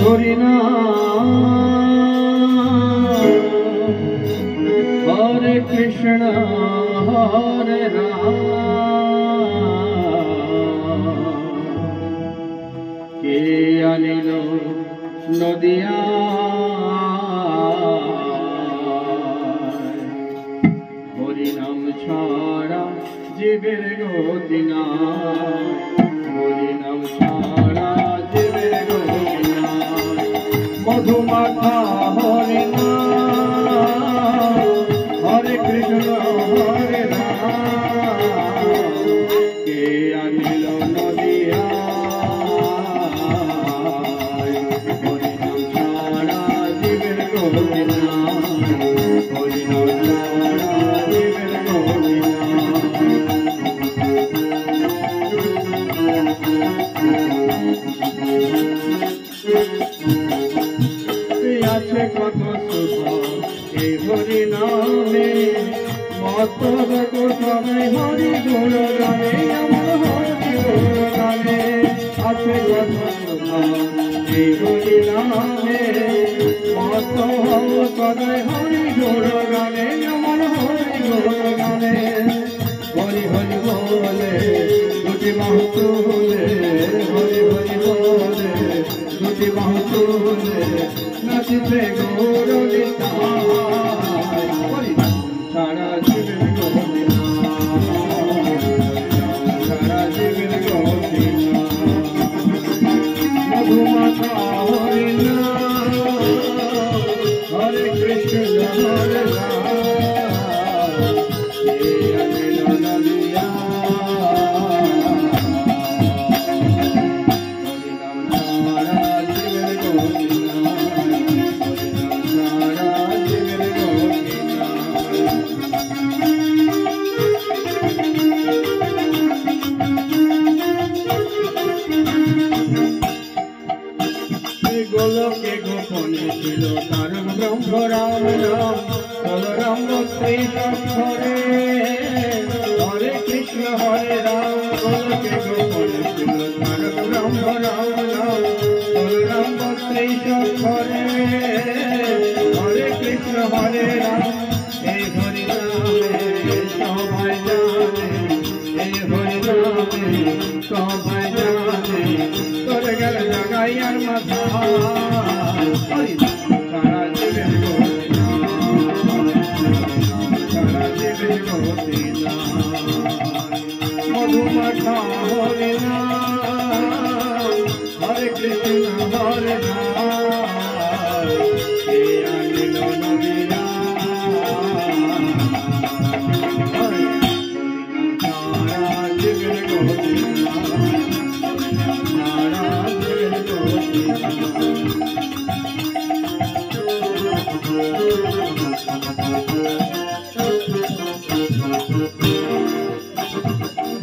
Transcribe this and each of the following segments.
হরিনা হরে কৃষ্ণ হরে রাম কে আনিল নদিয়া হরিনাম ছাড়া জীবের গতি নাই হরিনাম ছাড়া জীবের গতি নাই মধুমাখা হরিনাম হরে কৃষ্ণ হরে রাম কে আনিল নদিয়া হরিনাম ছাড়া জীবের গতি নাই হরিনাম ছাড়া জীবের গতি আছে কত সুখ এই হরি নামে মত সবাই হরি গুণ গানে আমার হরি গুণ গানে আছে কত সুখ এই হরি নামে মত সবাই হরি গুণ গানে আমার হরি গুণ গানে হরি হরি বলে দুটি বাহু তুলে হরি হরি বলে দুটি বাহু তুলে নাচিতে গৌর সারা জীবন গতি সারা জীবন গতি মধুমাখা হরিনা হরে কৃষ্ণ হরে রাম গোলকে গোপনে ছিল কারণ ব্রহ্ম রাম নাম বলরাম শ্রী হরে হরে কৃষ্ণ হরে রাম গোলকে গোপনে ছিল কারণ ব্রহ্ম রাম নাম বলরাম শ্রী হরে হরে কৃষ্ণ হরে রাম এই হরি নামে সবাই জানে এই হরি নামে সবাই জানে তোরে গেল জাগাইয়ার মাথা সারা জীবন গতি সারা জীবন গতি মধুমাখা হরে নাম হরে কৃষ্ণ হরে রাম কে আনিল নদিয়া সারা জীবন গতি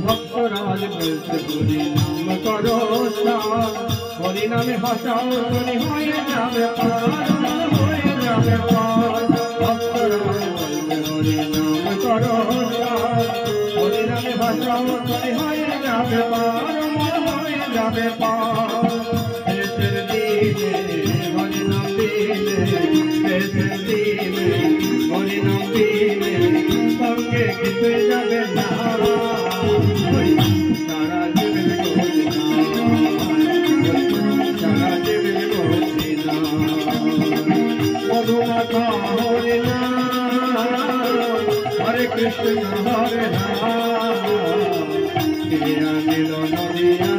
ভক্তরাজ বলছে হরি নাম করো হরি নামে ভাষাও হরি হয়ে যাবে হয়ে যাবে ভক্তরাজ বলছে হরি নাম করো হরি নামে ভাষাও হরি হয়ে যাবে হয়ে যাবে শেষের দিনে হরি নাম দিলে শেষের দিনে হরি নাম দিলে সঙ্গে কিছু যাবে না সারা জীবন গতি সারা জীবন গতি মধুমাখা হরে নাম হরে কৃষ্ণ হরে রাম কে আনিল নদিয়া